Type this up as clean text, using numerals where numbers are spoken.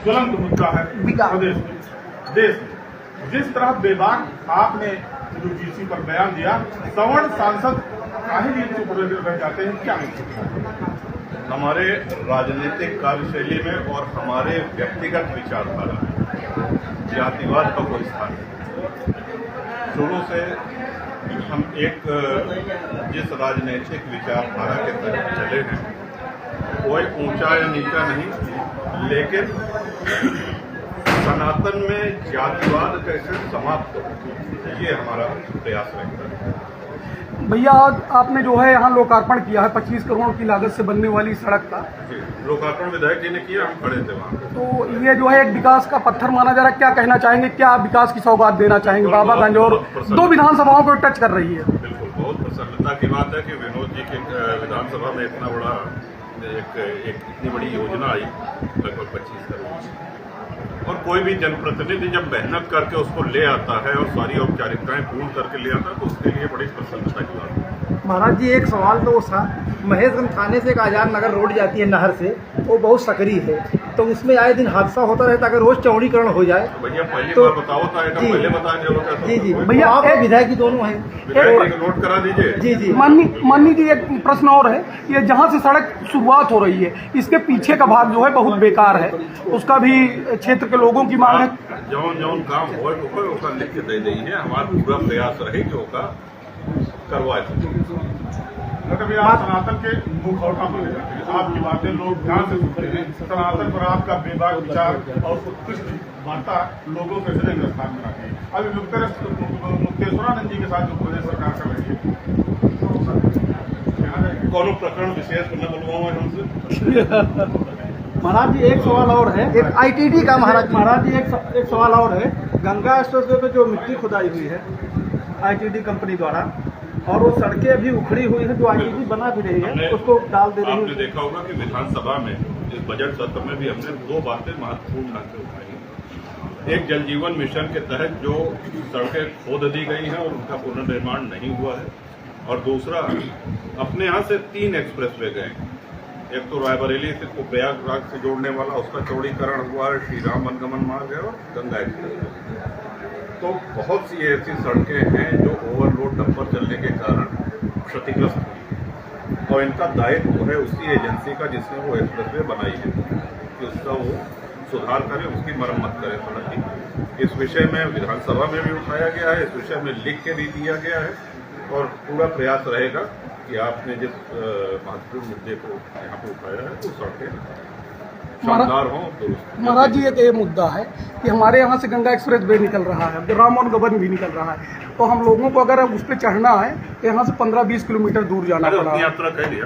ज्वलंत मुद्दा है प्रदेश में, देश में। जिस तरह बेबाक आपने यूजीसी पर बयान दिया, सवर्ण सांसद काहे लिए चुप रह जाते हैं, क्या हमारे राजनीतिक कार्यशैली में और हमारे व्यक्तिगत विचारधारा में जातिवाद का कोई स्थान नहीं। शुरू से हम एक जिस राजनीतिक विचारधारा के तहत चले हैं, कोई ऊंचा या नीचा नहीं, लेकिन सनातन में जातिवाद कैसे समाप्त हो, ये हमारा प्रयास रहता है। भैया आज आपने जो है यहाँ लोकार्पण किया है 25 करोड़ की लागत से बनने वाली सड़क का। लोकार्पण विधायक जी ने किया, हम खड़े थे वहाँ। तो ये जो है एक विकास का पत्थर माना जा रहा है, क्या कहना चाहेंगे, क्या विकास की सौगात देना चाहेंगे? बाबागंज और 2 विधानसभाओं को टच कर रही है। बिल्कुल, बहुत प्रसन्नता की बात है कि विनोद जी के विधानसभा में इतना बड़ा इतनी बड़ी योजना आई, लगभग 25 करोड़। और कोई भी जनप्रतिनिधि जब मेहनत करके उसको ले आता है और सारी औपचारिकताएं पूर्ण करके ले आता है, तो उसके लिए बड़ी प्रसन्नता की बात है। महाराज जी, एक सवाल तो था, महेशगंज थाने से एक आजाद नगर रोड जाती है नहर से, वो बहुत सकरी है, तो उसमें आए दिन हादसा होता रहता है। अगर रोज चौड़ीकरण हो जाए तो भैया पहली तो बार बताओ था, पहले बताया होता है। जी भैया, आप विधायक जी दोनों हैं, विधायक जी नोट करा दीजिए। जी माननी जी, एक प्रश्न और है, ये जहाँ से सड़क शुरुआत हो रही है, इसके पीछे का भाग जो है बहुत बेकार है, उसका भी क्षेत्र के लोगों की मांग है। जौन काम हो उसका लिख के दे दी है, हमारा पूरा प्रयास रहे कि होगा करवाए। कभी आप सनातन के मुखौटा माने जाते हैं, आपकी बातें लोग ध्यान से सुनते हैं, सनातन पर आपका बेबाक विचार और उत्कृष्ट वार्ता लोगों के हृदय में स्थान बनाती है। अभी मुक्तेश्वरानंद जी के साथ जो प्रदेश सरकार कर रही है, कौन प्रकरण विशेष न बोलवाओ हमसे। महाराज जी, एक सवाल और है, एक आईटीडी का। महाराज जी, एक सवाल और है, गंगा एक्सप्रेसवे पे जो मिट्टी खुदाई हुई है आईटीडी कंपनी द्वारा, और वो सड़कें अभी उखड़ी हुई है, जो आईटीडी बना भी रही है, उसको डाल दे रही है। आपने देखा होगा कि विधानसभा में इस बजट सत्र में भी हमने 2 बातें महत्वपूर्ण ढंग से उठाई। एक, जल जीवन मिशन के तहत जो सड़कें खोद दी गई हैं और उनका पुनर्निर्माण नहीं हुआ है, और दूसरा, अपने यहाँ से 3 एक्सप्रेसवे गए। एक तो रायबरेली को प्रयागराज से जोड़ने वाला, उसका चौड़ीकरण हुआ है, श्री राम वनगमन मार्ग है, और गंगा एक्सप्रेस। तो बहुत सी ऐसी सड़कें हैं जो ओवरलोड डंपर चलने के कारण क्षतिग्रस्त हुई, और इनका दायित्व है उसी एजेंसी का जिसने वो एक्सप्रेसवे बनाई है कि उसका वो सुधार करे, उसकी मरम्मत करे सड़क की। इस विषय में विधानसभा में भी उठाया गया है, इस विषय में लिख के भी दिया गया है, और पूरा प्रयास रहेगा कि आपने जिस महत्वपूर्ण मुद्दे को यहाँ पे उठाया है वो सड़कें शानदार हों। महाराज जी, एक ये मुद्दा है कि हमारे यहाँ से गंगा एक्सप्रेस वे निकल रहा है, राम और गबन भी निकल रहा है, तो हम लोगों को अगर उस पर चढ़ना है तो यहाँ से 15-20 किलोमीटर दूर जाना पड़ा। यात्रा कह दिया।